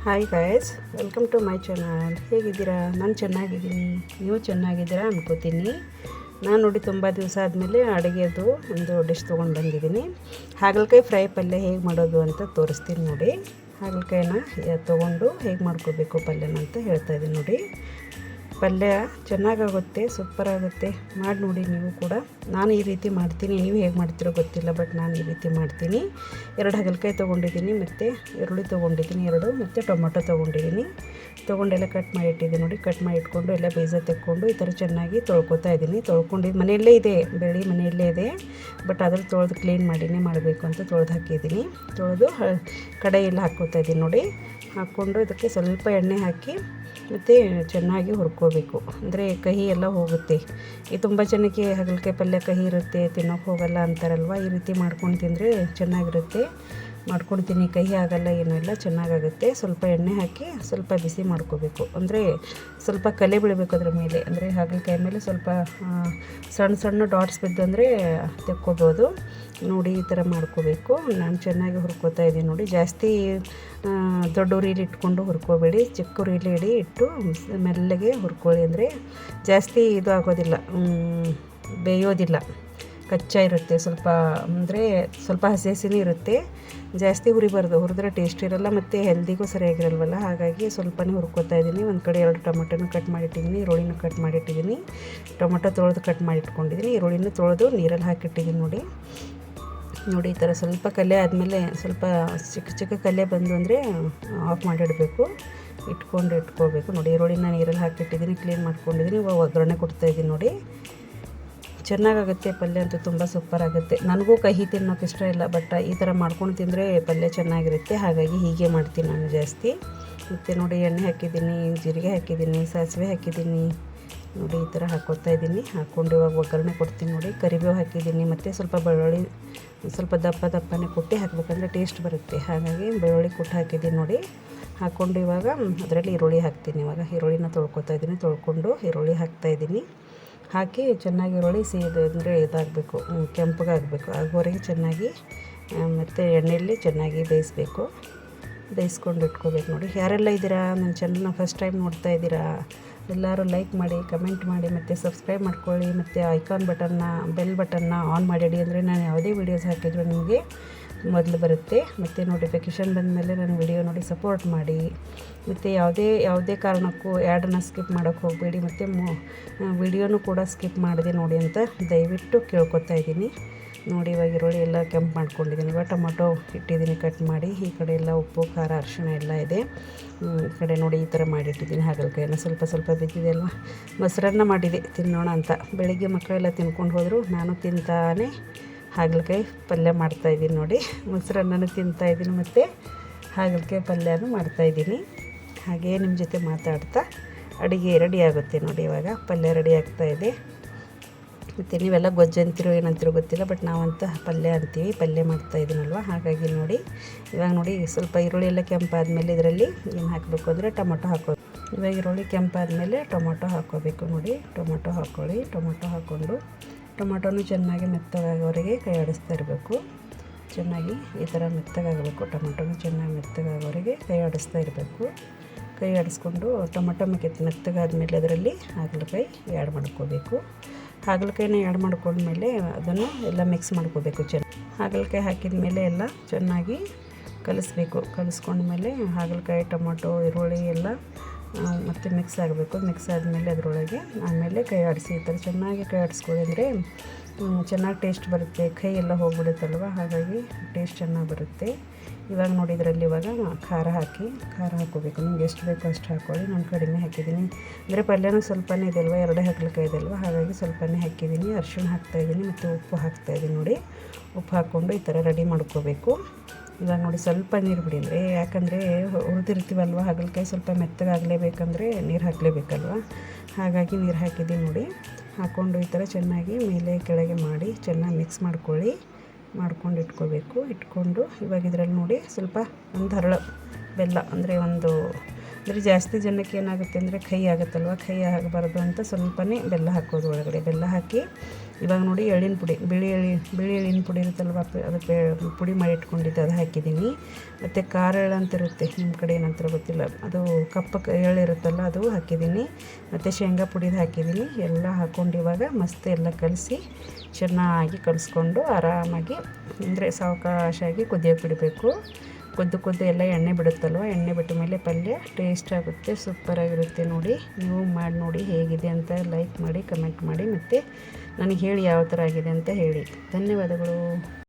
Hi guys, welcome to my channel. ಹೇಗಿದ್ದೀರಾ? ನಾನು ಚೆನ್ನಾಗಿದ್ದೀನಿ, ನೀವು ಚೆನ್ನಾಗಿದ್ದೀರಾ ಅನ್ಕೋತೀನಿ. ನಾನು ನೋಡಿ ತುಂಬ ದಿವಸ ಆದಮೇಲೆ ಅಡುಗೆದು ಒಂದು ಡಿಶ್ ತೊಗೊಂಡು ಬಂದಿದ್ದೀನಿ. ಹಾಗಲಕಾಯಿ ಫ್ರೈ ಪಲ್ಯ ಹೇಗೆ ಮಾಡೋದು ಅಂತ ತೋರಿಸ್ತೀನಿ ನೋಡಿ. ಹಾಗಲಕಾಯಿನ ತೊಗೊಂಡು ಹೇಗೆ ಮಾಡ್ಕೋಬೇಕು ಪಲ್ಯನ ಅಂತ ಹೇಳ್ತಾ ಇದ್ದೀನಿ ನೋಡಿ. ಪಲ್ಯ ಚೆನ್ನಾಗಾಗುತ್ತೆ, ಸೂಪರಾಗುತ್ತೆ. ಮಾಡಿ ನೋಡಿ ನೀವು ಕೂಡ. ನಾನು ಈ ರೀತಿ ಮಾಡ್ತೀನಿ, ನೀವು ಹೇಗೆ ಮಾಡ್ತೀರೋ ಗೊತ್ತಿಲ್ಲ, ಬಟ್ ನಾನು ಈ ರೀತಿ ಮಾಡ್ತೀನಿ. 2 ಹಾಗಲಕಾಯಿ ತೊಗೊಂಡಿದ್ದೀನಿ, ಮತ್ತು ಈರುಳ್ಳಿ ತೊಗೊಂಡಿದ್ದೀನಿ 2, ಮತ್ತು ಟೊಮೊಟೊ ತೊಗೊಂಡಿದ್ದೀನಿ. ತೊಗೊಂಡೆಲ್ಲ ಕಟ್ ಮಾಡಿ ಇಟ್ಟಿದ್ದೀನಿ ನೋಡಿ. ಕಟ್ ಮಾಡಿ ಇಟ್ಕೊಂಡು ಎಲ್ಲ ಬೀಜ ತೆಕ್ಕೊಂಡು ಈ ಥರ ಚೆನ್ನಾಗಿ ತೊಳ್ಕೊತಾ ಇದ್ದೀನಿ. ತೊಳ್ಕೊಂಡಿದ್ದು ಮನೆಯಲ್ಲೇ ಇದೆ, ಬೆಳೆ ಮನೆಯಲ್ಲೇ ಇದೆ, ಬಟ್ ಅದ್ರ ತೊಳೆದು ಕ್ಲೀನ್ ಮಾಡಿನೇ ಮಾಡಬೇಕು ಅಂತ ತೊಳೆದು ಹಾಕಿದ್ದೀನಿ. ತೊಳೆದು ಕಡಾಯಿಯಲ್ಲಿ ಹಾಕ್ಕೋತಾ ಇದ್ದೀನಿ ನೋಡಿ. ಹಾಕ್ಕೊಂಡು ಇದಕ್ಕೆ ಸ್ವಲ್ಪ ಎಣ್ಣೆ ಹಾಕಿ ಮತ್ತು ಚೆನ್ನಾಗಿ ಹುರ್ಕೋಬೇಕು, ಅಂದರೆ ಕಹಿ ಎಲ್ಲ ಹೋಗುತ್ತೆ. ಈ ತುಂಬ ಜನಕ್ಕೆ ಹಾಗಲಕಾಯಿ ಪಲ್ಯ ಕಹಿ ಇರುತ್ತೆ, ತಿನ್ನೋಕೆ ಹೋಗಲ್ಲ ಅಂತಾರಲ್ವ. ಈ ರೀತಿ ಮಾಡ್ಕೊಂಡು ತಿಂದರೆ ಚೆನ್ನಾಗಿರುತ್ತೆ. ಮಾಡ್ಕೊಂಡು ತಿನ್ನಿ, ಕಹಿ ಆಗಲ್ಲ, ಏನೂ ಇಲ್ಲ, ಚೆನ್ನಾಗಾಗುತ್ತೆ. ಸ್ವಲ್ಪ ಎಣ್ಣೆ ಹಾಕಿ ಸ್ವಲ್ಪ ಬಿಸಿ ಮಾಡ್ಕೋಬೇಕು, ಅಂದರೆ ಸ್ವಲ್ಪ ಕಲೆ ಬೀಳಬೇಕು ಅದ್ರ ಮೇಲೆ, ಅಂದರೆ ಹಾಗಲಕಾಯಿ ಮೇಲೆ ಸ್ವಲ್ಪ ಸಣ್ಣ ಸಣ್ಣ ಡಾಟ್ಸ್ ಬಿದ್ದು ಅಂದರೆ ತೆಕ್ಕೋಬೋದು ನೋಡಿ. ಈ ಥರ ಮಾಡ್ಕೋಬೇಕು. ನಾನು ಚೆನ್ನಾಗಿ ಹುರ್ಕೋತಾ ಇದ್ದೀನಿ ನೋಡಿ. ಜಾಸ್ತಿ ದೊಡ್ಡ ಉರಿಲಿ ಇಟ್ಕೊಂಡು ಹುರ್ಕೋಬೇಡಿ, ಚಿಕ್ಕ ಉರಿಲಿ ಇಟ್ಟು ಮೆಲ್ಲಗೆ ಹುರ್ಕೊಳ್ಳಿ. ಅಂದರೆ ಜಾಸ್ತಿ ಇದು ಆಗೋದಿಲ್ಲ, ಬೇಯೋದಿಲ್ಲ, ಕಚ್ಚಾ ಇರುತ್ತೆ ಸ್ವಲ್ಪ, ಅಂದರೆ ಸ್ವಲ್ಪ ಹಸಿ ಹಸಿನೇ ಇರುತ್ತೆ. ಜಾಸ್ತಿ ಹುರಿಬಾರ್ದು, ಹುರಿದ್ರೆ ಟೇಸ್ಟ್ ಇರೋಲ್ಲ ಮತ್ತು ಹೆಲ್ದಿಗೂ ಸರಿಯಾಗಿರಲ್ವಲ್ಲ. ಹಾಗಾಗಿ ಸ್ವಲ್ಪನೇ ಹುರ್ಕೋತಾ ಇದ್ದೀನಿ. ಒಂದು ಕಡೆ 2 ಟೊಮೊಟೊನೂ ಕಟ್ ಮಾಡಿಟ್ಟಿದ್ದೀನಿ, ಈರುಳ್ಳಿನೂ ಕಟ್ ಮಾಡಿಟ್ಟಿದ್ದೀನಿ. ಟೊಮೊಟೊ ತೊಳೆದು ಕಟ್ ಮಾಡಿ ಇಟ್ಕೊಂಡಿದ್ದೀನಿ, ಈರುಳ್ಳಿನೂ ತೊಳೆದು ನೀರಲ್ಲಿ ಹಾಕಿಟ್ಟಿದ್ದೀನಿ ನೋಡಿ. ಈ ಥರ ಸ್ವಲ್ಪ ಕಲೆ ಆದಮೇಲೆ, ಸ್ವಲ್ಪ ಚಿಕ್ಕ ಚಿಕ್ಕ ಕಲೆ ಬಂದು ಅಂದರೆ ಆಫ್ ಮಾಡಿಡಬೇಕು, ಇಟ್ಕೋಬೇಕು ನೋಡಿ. ಈರುಳ್ಳಿನ ನೀರಲ್ಲಿ ಹಾಕಿಟ್ಟಿದ್ದೀನಿ, ಕ್ಲೀನ್ ಮಾಡ್ಕೊಂಡಿದ್ದೀನಿ. ಇವಾಗ ಒಗ್ಗರಣೆ ಕೊಡ್ತಾಯಿದ್ದೀನಿ ನೋಡಿ. ಚೆನ್ನಾಗಾಗುತ್ತೆ ಪಲ್ಯ ಅಂತೂ, ತುಂಬ ಸೂಪರಾಗುತ್ತೆ. ನನಗೂ ಕಹಿ ತಿನ್ನೋಕೆ ಇಷ್ಟ ಇಲ್ಲ, ಬಟ್ ಈ ಥರ ಮಾಡ್ಕೊಂಡು ತಿಂದರೆ ಪಲ್ಯ ಚೆನ್ನಾಗಿರುತ್ತೆ. ಹಾಗಾಗಿ ಹೀಗೆ ಮಾಡ್ತೀನಿ ನಾನು ಜಾಸ್ತಿ. ಮತ್ತು ನೋಡಿ, ಎಣ್ಣೆ ಹಾಕಿದ್ದೀನಿ, ಜೀರಿಗೆ ಹಾಕಿದ್ದೀನಿ, ಸಾಸಿವೆ ಹಾಕಿದ್ದೀನಿ ನೋಡಿ. ಈ ಥರ ಹಾಕ್ಕೊತಾ ಇದ್ದೀನಿ. ಹಾಕ್ಕೊಂಡು ಇವಾಗ ಒಗ್ಗರಣೆ ಕೊಡ್ತೀನಿ ನೋಡಿ. ಕರಿಬೇವು ಹಾಕಿದ್ದೀನಿ, ಮತ್ತು ಸ್ವಲ್ಪ ಬೆಳ್ಳುಳ್ಳಿ ಸ್ವಲ್ಪ ದಪ್ಪನೇ ಕುಟ್ಟಿ ಹಾಕಬೇಕಂದ್ರೆ ಟೇಸ್ಟ್ ಬರುತ್ತೆ. ಹಾಗಾಗಿ ಬೆಳ್ಳುಳ್ಳಿ ಕುಟ್ಟಿ ಹಾಕಿದ್ದೀನಿ ನೋಡಿ. ಹಾಕ್ಕೊಂಡು ಇವಾಗ ಅದರಲ್ಲಿ ಈರುಳ್ಳಿ ಹಾಕ್ತೀನಿ. ಇವಾಗ ಈರುಳ್ಳಿನ ತೊಳ್ಕೊತಾ ಇದ್ದೀನಿ. ತೊಳ್ಕೊಂಡು ಈರುಳ್ಳಿ ಹಾಕ್ತಾಯಿದ್ದೀನಿ. ಹಾಕಿ ಚೆನ್ನಾಗಿ ಈರುಳ್ಳಿ ಅಂದರೆ ಇದಾಗಬೇಕು, ಕೆಂಪಗಾಗಬೇಕು, ಆಗೋವರೆಗೆ ಚೆನ್ನಾಗಿ ಮತ್ತು ಎಣ್ಣೆಯಲ್ಲಿ ಚೆನ್ನಾಗಿ ಬೇಯಿಸ್ಕೊಂಡು ಇಟ್ಕೋಬೇಕು ನೋಡಿ. ಯಾರೆಲ್ಲ ಇದ್ದೀರಾ ನನ್ನ ಚಾನಲ್ನ ಫಸ್ಟ್ ಟೈಮ್ ನೋಡ್ತಾ ಇದ್ದೀರಾ, ಎಲ್ಲರೂ ಲೈಕ್ ಮಾಡಿ, ಕಮೆಂಟ್ ಮಾಡಿ, ಮತ್ತು ಸಬ್ಸ್ಕ್ರೈಬ್ ಮಾಡ್ಕೊಳ್ಳಿ. ಮತ್ತು ಐಕಾನ್ ಬೆಲ್ ಬಟನ್ನ ಆನ್ ಮಾಡಿಡಿ, ಅಂದರೆ ನಾನು ಯಾವುದೇ ವೀಡಿಯೋಸ್ ಹಾಕಿದ್ರು ನಿಮಗೆ ಮೊದಲು ಬರುತ್ತೆ. ಮತ್ತು ನೋಟಿಫಿಕೇಷನ್ ಬಂದಮೇಲೆ ನನ್ನ ವಿಡಿಯೋ ನೋಡಿ ಸಪೋರ್ಟ್ ಮಾಡಿ. ಮತ್ತು ಯಾವುದೇ ಕಾರಣಕ್ಕೂ ಆ್ಯಡನ್ನು ಸ್ಕಿಪ್ ಮಾಡೋಕ್ಕೆ ಹೋಗಬೇಡಿ, ಮತ್ತು ವಿಡಿಯೋನೂ ಕೂಡ ಸ್ಕಿಪ್ ಮಾಡಿದೆ ನೋಡಿ ಅಂತ ದಯವಿಟ್ಟು ಕೇಳ್ಕೊತಾ ಇದ್ದೀನಿ ನೋಡಿ. ಇವಾಗ ಈರುಳ್ಳಿ ಎಲ್ಲ ಕೆಂಪು ಮಾಡ್ಕೊಂಡಿದ್ದೀನಿ. ಇವಾಗ ಟೊಮೊಟೊ ಇಟ್ಟಿದ್ದೀನಿ ಕಟ್ ಮಾಡಿ. ಈ ಕಡೆ ಎಲ್ಲ ಉಪ್ಪು, ಖಾರ, ಅರಿಶಿಣ ಎಲ್ಲ ಇದೆ. ಈ ಕಡೆ ನೋಡಿ ಈ ಥರ ಮಾಡಿಟ್ಟಿದ್ದೀನಿ. ಹಾಗಲಕಾಯಿನ ಸ್ವಲ್ಪ ಬಿದ್ದಿದೆ ಅಲ್ವ, ಮೊಸರನ್ನ ಮಾಡಿದೆ ತಿನ್ನೋಣ ಅಂತ. ಬೆಳಿಗ್ಗೆ ಮಕ್ಕಳೆಲ್ಲ ತಿನ್ಕೊಂಡು ಹೋದರು, ನಾನು ತಿಂತಾನೆ ಹಾಗಲಕಾಯಿ ಪಲ್ಯ ಮಾಡ್ತಾಯಿದ್ದೀನಿ ನೋಡಿ. ಮೊಸರನ್ನನೂ ತಿಂತಾಯಿದ್ದೀನಿ, ಮತ್ತು ಹಾಗಲಕಾಯಿ ಪಲ್ಯನೂ ಮಾಡ್ತಾಯಿದ್ದೀನಿ. ಹಾಗೇ ನಿಮ್ಮ ಜೊತೆ ಮಾತಾಡ್ತಾ ಅಡುಗೆ ರೆಡಿ ಆಗುತ್ತೆ ನೋಡಿ. ಇವಾಗ ಪಲ್ಯ ರೆಡಿ ಆಗ್ತಾಯಿದೆ. ಮತ್ತು ನೀವೆಲ್ಲ ಗೊಜ್ಜು ಅಂತೀರೋ ಏನಂತೀರೋ ಗೊತ್ತಿಲ್ಲ, ಬಟ್ ನಾವಂತ ಪಲ್ಯ ಅಂತೀವಿ. ಪಲ್ಯ ಮಾಡ್ತಾಯಿದ್ದೀನಲ್ವ, ಹಾಗಾಗಿ ನೋಡಿ. ಇವಾಗ ನೋಡಿ, ಸ್ವಲ್ಪ ಈರುಳ್ಳಿ ಎಲ್ಲ ಕೆಂಪಾದಮೇಲೆ ಇದರಲ್ಲಿ ಏನು ಹಾಕಬೇಕು ಅಂದರೆ ಟೊಮೊಟೊ ಹಾಕೋಬೇಕು. ಇವಾಗ ಈರುಳ್ಳಿ ಕೆಂಪಾದಮೇಲೆ ಟೊಮೊಟೊ ಹಾಕ್ಕೋಬೇಕು ನೋಡಿ. ಟೊಮೊಟೊ ಹಾಕ್ಕೊಳ್ಳಿ. ಟೊಮೊಟೊ ಹಾಕ್ಕೊಂಡು ಟೊಮೊಟೊನೂ ಚೆನ್ನಾಗಿ ಮೆತ್ತಗಾಗೋವರೆಗೆ ಕೈ ಆಡಿಸ್ತಾ ಇರಬೇಕು. ಚೆನ್ನಾಗಿ ಈ ಥರ ಮೆತ್ತಗಾಗಬೇಕು. ಟೊಮೊಟೊನೂ ಚೆನ್ನಾಗಿ ಮೆತ್ತಗಾಗೋವರೆಗೆ ಕೈ ಆಡಿಸ್ತಾ ಇರಬೇಕು. ಕೈ ಆಡಿಸ್ಕೊಂಡು ಟೊಮೊಟೊ ಮೆತ್ತಗಾದ್ಮೇಲೆ ಅದರಲ್ಲಿ ಹಾಗಲಕಾಯಿ ಆ್ಯಡ್ ಮಾಡ್ಕೋಬೇಕು. ಹಾಗಲಕಾಯಿನ ಆ್ಯಡ್ ಮಾಡ್ಕೊಂಡ್ಮೇಲೆ ಅದನ್ನು ಎಲ್ಲ ಮಿಕ್ಸ್ ಮಾಡ್ಕೋಬೇಕು ಚೆನ್ನಾಗಿ. ಹಾಗಲಕಾಯಿ ಹಾಕಿದ ಮೇಲೆ ಎಲ್ಲ ಚೆನ್ನಾಗಿ ಕಲಿಸ್ಬೇಕು. ಕಲಿಸ್ಕೊಂಡ್ಮೇಲೆ ಹಾಗಲಕಾಯಿ, ಟೊಮೊಟೊ, ಈರುಳ್ಳಿ ಎಲ್ಲ ಮತ್ತು ಮಿಕ್ಸ್ ಆಗಬೇಕು. ಮಿಕ್ಸ್ ಆದಮೇಲೆ ಅದರೊಳಗೆ ಆಮೇಲೆ ಕೈ ಆಡಿಸಿ, ಈ ಥರ ಚೆನ್ನಾಗಿ ಕೈ ಆಡಿಸ್ಕೊಳ್ಳಿ, ಅಂದರೆ ಚೆನ್ನಾಗಿ ಟೇಸ್ಟ್ ಬರುತ್ತೆ. ಕೈ ಎಲ್ಲ ಹೋಗ್ಬಿಡುತ್ತಲ್ವ, ಹಾಗಾಗಿ ಟೇಸ್ಟ್ ಚೆನ್ನಾಗಿ ಬರುತ್ತೆ. ಇವಾಗ ನೋಡಿ, ಇದರಲ್ಲಿ ಇವಾಗ ಖಾರ ಹಾಕ್ಕೋಬೇಕು. ನಿಮ್ಗೆ ಎಷ್ಟು ಬೇಕೋ ಅಷ್ಟು ಹಾಕ್ಕೊಳ್ಳಿ. ನಾನು ಕಡಿಮೆ ಹಾಕಿದ್ದೀನಿ, ಅಂದರೆ ಪಲ್ಯನೂ ಸ್ವಲ್ಪನೇ ಇದೆ ಅಲ್ವ, 2 ಹಾಗಲಕಾಯಿ ಇದೆ ಅಲ್ವ, ಹಾಗಾಗಿ ಸ್ವಲ್ಪನೇ ಹಾಕಿದ್ದೀನಿ. ಅರಿಶಿಣ ಹಾಕ್ತಾಯಿದ್ದೀನಿ, ಮತ್ತು ಉಪ್ಪು ಹಾಕ್ತಾಯಿದ್ದೀನಿ ನೋಡಿ. ಉಪ್ಪು ಹಾಕ್ಕೊಂಡು ಈ ಥರ ರೆಡಿ ಮಾಡ್ಕೋಬೇಕು. ಇವಾಗ ನೋಡಿ, ಸ್ವಲ್ಪ ನೀರು ಬಿಡಿ, ಅಂದರೆ ಯಾಕಂದರೆ ಹುರಿದಿರ್ತೀವಲ್ವ ಹಾಗಲಕಾಯಿ, ಸ್ವಲ್ಪ ಮೆತ್ತಗಾಗಲೇಬೇಕಂದ್ರೆ ನೀರು ಹಾಕಲೇಬೇಕಲ್ವ, ಹಾಗಾಗಿ ನೀರು ಹಾಕಿದ್ದೀನಿ ನೋಡಿ. ಹಾಕ್ಕೊಂಡು ಈ ಥರ ಚೆನ್ನಾಗಿ ಮೇಲೆ ಕೆಳಗೆ ಮಾಡಿ ಚೆನ್ನಾಗಿ ಮಿಕ್ಸ್ ಮಾಡ್ಕೊಂಡು ಇಟ್ಕೋಬೇಕು. ಇಟ್ಕೊಂಡು ಇವಾಗ ಇದರಲ್ಲಿ ನೋಡಿ ಸ್ವಲ್ಪ ಒಂದು ಹರಳು ಬೆಲ್ಲ, ಅಂದರೆ ಒಂದು ಅಂದರೆ ಜಾಸ್ತಿ ಜನಕ್ಕೆ ಏನಾಗುತ್ತೆ ಅಂದರೆ ಕಹಿ ಆಗುತ್ತಲ್ವ, ಕಹಿ ಆಗಬಾರ್ದು ಅಂತ ಸ್ವಲ್ಪನೇ ಬೆಲ್ಲ ಹಾಕೋದು ಒಳಗಡೆ. ಬೆಲ್ಲ ಹಾಕಿ ಇವಾಗ ನೋಡಿ ಎಳ್ಳಿನ ಪುಡಿ, ಬಿಳಿ ಎಳ್ಳಿನ ಪುಡಿ ಇರುತ್ತಲ್ವ, ಅದಕ್ಕೆ ಪುಡಿ ಮಾಡಿ ಇಟ್ಕೊಂಡಿದ್ದೆ, ಅದು ಹಾಕಿದ್ದೀನಿ. ಮತ್ತು ಖಾರ ಎಳ್ಳು ಅಂತ ಇರುತ್ತೆ, ನಿಮ್ಮ ಕಡೆ ಏನಂತ ಗೊತ್ತಿಲ್ಲ, ಅದು ಕಪ್ಪು ಎಳ್ಳು ಇರುತ್ತಲ್ಲ ಅದು ಹಾಕಿದ್ದೀನಿ. ಮತ್ತು ಶೇಂಗಾ ಪುಡಿದು ಹಾಕಿದ್ದೀನಿ. ಎಲ್ಲ ಹಾಕ್ಕೊಂಡು ಇವಾಗ ಮಸ್ತ್ ಎಲ್ಲ ಕಲಸಿ ಚೆನ್ನಾಗಿ ಕಲಿಸ್ಕೊಂಡು ಆರಾಮಾಗಿ ಅಂದರೆ ಸಾವಕಾಶಾಗಿ ಕುದಿಯೋಕೆ ಬಿಡಬೇಕು. ಕುದ್ದು ಎಲ್ಲ ಎಣ್ಣೆ ಬಿಡುತ್ತಲ್ವ, ಎಣ್ಣೆ ಬಿಟ್ಟ ಮೇಲೆ ಪಲ್ಯ ಟೇಸ್ಟ್ ಆಗುತ್ತೆ, ಸೂಪರಾಗಿರುತ್ತೆ. ನೋಡಿ, ನೀವು ಮಾಡಿ ನೋಡಿ ಹೇಗಿದೆ ಅಂತ ಲೈಕ್ ಮಾಡಿ, ಕಮೆಂಟ್ ಮಾಡಿ, ಮತ್ತು ನನಗೆ ಹೇಳಿ ಯಾವ ಥರ ಆಗಿದೆ ಅಂತ ಹೇಳಿ. ಧನ್ಯವಾದಗಳು.